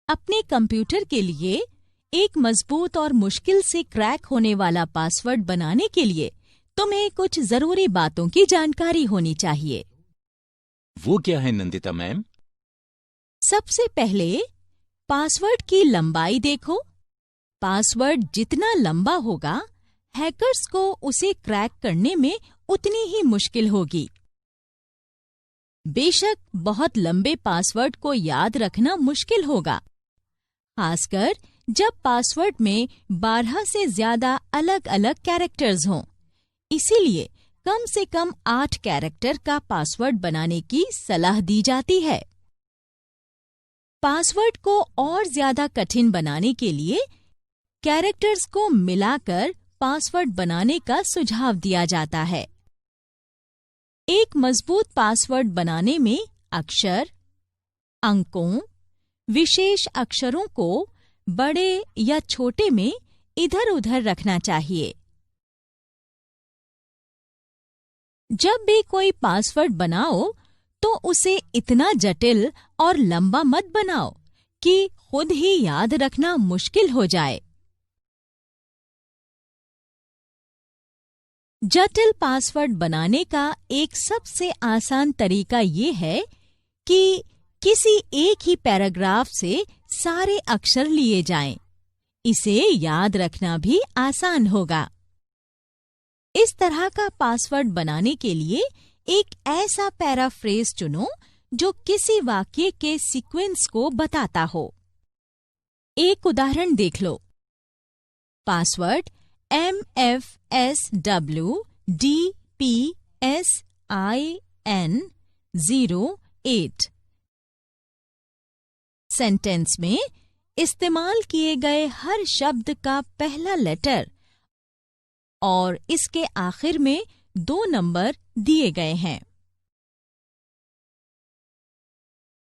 अपने कंप्यूटर के लिए एक मजबूत और मुश्किल से क्रैक होने वाला पासवर्ड बनाने के लिए तुम्हें कुछ जरूरी बातों की जानकारी होनी चाहिए। वो क्या है नंदिता मैम? सबसे पहले पासवर्ड की लंबाई देखो। पासवर्ड जितना लंबा होगा, हैकर्स को उसे क्रैक करने में उतनी ही मुश्किल होगी। बेशक बहुत लंबे पासवर्ड को याद रखना मुश्किल होगा, खासकर जब पासवर्ड में 12 से ज्यादा अलग-अलग कैरेक्टर्स हों। इसीलिए कम से कम 8 कैरेक्टर का पासवर्ड बनाने की सलाह दी जाती है। पासवर्ड को और ज्यादा कठिन बनाने के लिए कैरेक्टर्स को मिलाकर पासवर्ड बनाने का सुझाव दिया जाता है। एक मजबूत पासवर्ड बनाने में अक्षर, अंकों, विशेष अक्षरों को बड़े या छोटे में इधर-उधर रखना चाहिए। जब भी कोई पासवर्ड बनाओ तो उसे इतना जटिल और लंबा मत बनाओ कि खुद ही याद रखना मुश्किल हो जाए। जटिल पासवर्ड बनाने का एक सबसे आसान तरीका ये है कि किसी एक ही पैराग्राफ से सारे अक्षर लिए जाएं। इसे याद रखना भी आसान होगा। इस तरह का पासवर्ड बनाने के लिए एक ऐसा पैराफ्रेज चुनो जो किसी वाक्य के सीक्वेंस को बताता हो। एक उदाहरण देख लो। पासवर्ड MFSWDPSIN08 सेंटेंस में इस्तेमाल किए गए हर शब्द का पहला लेटर और इसके आखिर में 2 नंबर दिए गए हैं।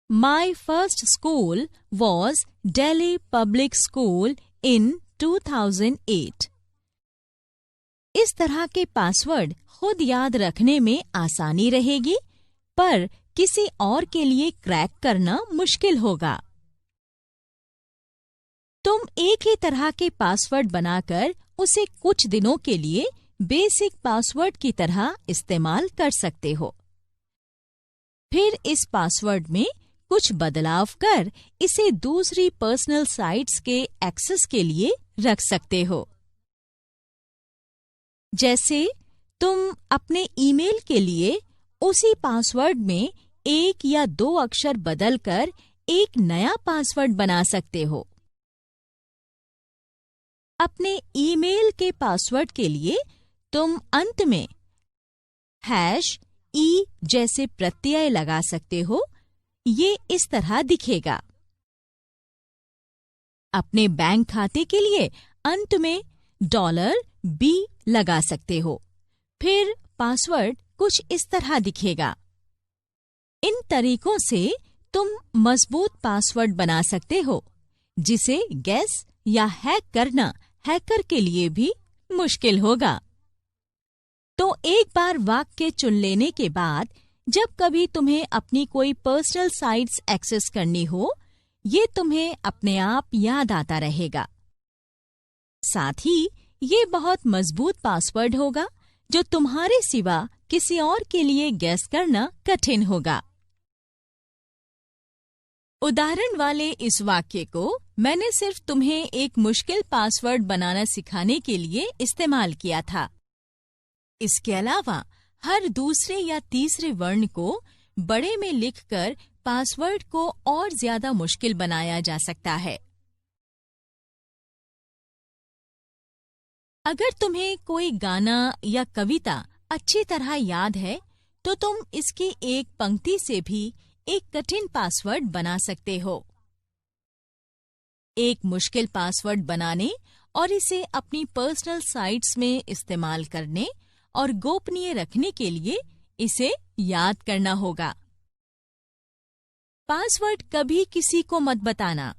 My first school was Delhi Public School in 2008। इस तरह के पासवर्ड खुद याद रखने में आसानी रहेगी, पर किसी और के लिए क्रैक करना मुश्किल होगा। तुम एक ही तरह के पासवर्ड बनाकर उसे कुछ दिनों के लिए बेसिक पासवर्ड की तरह इस्तेमाल कर सकते हो। फिर इस पासवर्ड में कुछ बदलाव कर इसे दूसरी पर्सनल साइट्स के एक्सेस के लिए रख सकते हो। जैसे तुम अपने ईमेल के लिए उसी पासवर्ड में 1 या 2 अक्षर बदलकर एक नया पासवर्ड बना सकते हो। अपने ईमेल के पासवर्ड के लिए तुम अंत में #e जैसे प्रत्यय लगा सकते हो। ये इस तरह दिखेगा। अपने बैंक खाते के लिए अंत में $B लगा सकते हो। फिर पासवर्ड कुछ इस तरह दिखेगा। इन तरीकों से तुम मजबूत पासवर्ड बना सकते हो, जिसे गेस या हैक करना हैकर के लिए भी मुश्किल होगा। तो एक बार वाक्य चुन लेने के बाद जब कभी तुम्हें अपनी कोई पर्सनल साइट्स एक्सेस करनी हो, ये तुम्हें अपने आप याद आता रहेगा। साथ ही ये बहुत मजबूत पासवर्ड होगा जो तुम्हारे सिवा किसी और के लिए गेस करना कठिन होगा। उदाहरण वाले इस वाक्य को मैंने सिर्फ तुम्हें एक मुश्किल पासवर्ड बनाना सिखाने के लिए इस्तेमाल किया था। इसके अलावा हर दूसरे या तीसरे वर्ण को बड़े में लिखकर पासवर्ड को और ज्यादा मुश्किल बनाया जा सकता है। अगर तुम्हें कोई गाना या कविता अच्छी तरह याद है, तो तुम इसकी एक पंक्ति से भी एक कठिन पासवर्ड बना सकते हो। एक मुश्किल पासवर्ड बनाने और इसे अपनी पर्सनल साइट्स में इस्तेमाल करने और गोपनीय रखने के लिए इसे याद करना होगा। पासवर्ड कभी किसी को मत बताना।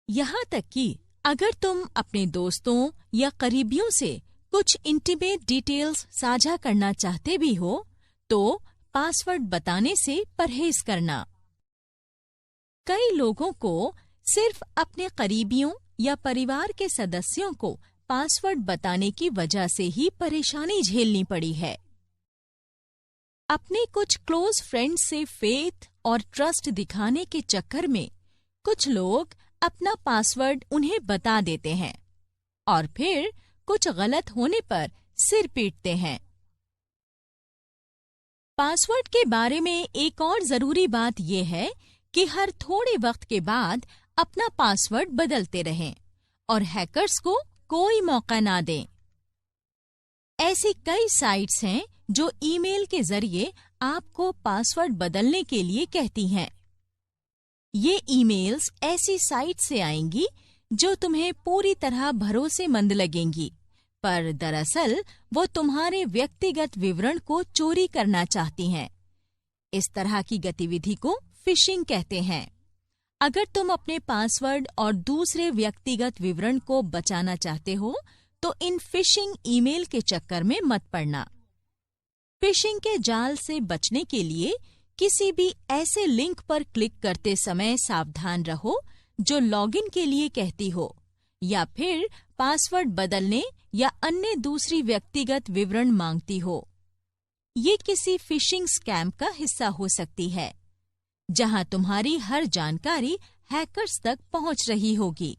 यहाँ तक कि अगर तुम अपने दोस्तों या करीबियों से कुछ इंटीमेट डिटेल्स साझा करना चाहते भी हो, तो पासवर्ड बताने से परहेज करना। कई लोगों को सिर्फ अपने करीबियों या परिवार के सदस्यों को पासवर्ड बताने की वजह से ही परेशानी झेलनी पड़ी है। अपने कुछ क्लोज फ्रेंड्स से फेथ और ट्रस्ट दिखाने के चक्कर में कुछ लोग अपना पासवर्ड उन्हें बता देते हैं और फिर कुछ गलत होने पर सिर पीटते हैं। पासवर्ड के बारे में एक और जरूरी बात यह है कि हर थोड़े वक्त के बाद अपना पासवर्ड बदलते रहें और हैकर्स को कोई मौका ना दें। ऐसी कई साइट्स हैं जो ईमेल के जरिए आपको पासवर्ड बदलने के लिए कहती हैं। ये ईमेल्स ऐसी साइट से आएंगी जो तुम्हें पूरी तरह भरोसेमंद लगेंगी, पर दरअसल वो तुम्हारे व्यक्तिगत विवरण को चोरी करना चाहती हैं। इस तरह की गतिविधि को फिशिंग कहते हैं। अगर तुम अपने पासवर्ड और दूसरे व्यक्तिगत विवरण को बचाना चाहते हो तो इन फिशिंग ईमेल के चक्कर में मत पड़ना। फिशिंग के जाल से बचने के लिए किसी भी ऐसे लिंक पर क्लिक करते समय सावधान रहो जो लॉगिन के लिए कहती हो या फिर पासवर्ड बदलने या अन्य दूसरी व्यक्तिगत विवरण मांगती हो। ये किसी फिशिंग स्कैम का हिस्सा हो सकती है जहां तुम्हारी हर जानकारी हैकर्स तक पहुंच रही होगी।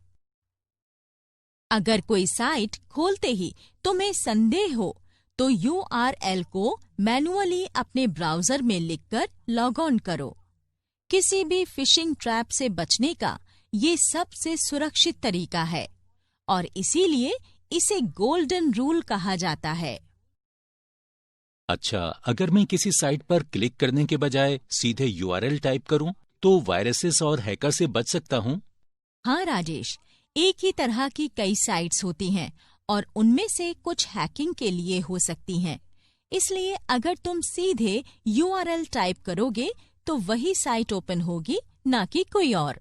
अगर कोई साइट खोलते ही तुम्हें संदेह हो तो URL को मैन्युअली अपने ब्राउजर में लिखकर लॉग ऑन करो। किसी भी फिशिंग ट्रैप से बचने का ये सबसे सुरक्षित तरीका है और इसीलिए इसे गोल्डन रूल कहा जाता है। अच्छा, अगर मैं किसी साइट पर क्लिक करने के बजाय सीधे URL टाइप करूं, तो वायरसेस और हैकर से बच सकता हूं? हाँ राजेश, एक ही तरह की कई साइट्स होती हैं और उनमें से कुछ हैकिंग के लिए हो सकती हैं। इसलिए अगर तुम सीधे URL टाइप करोगे तो वही साइट ओपन होगी, ना कि कोई और।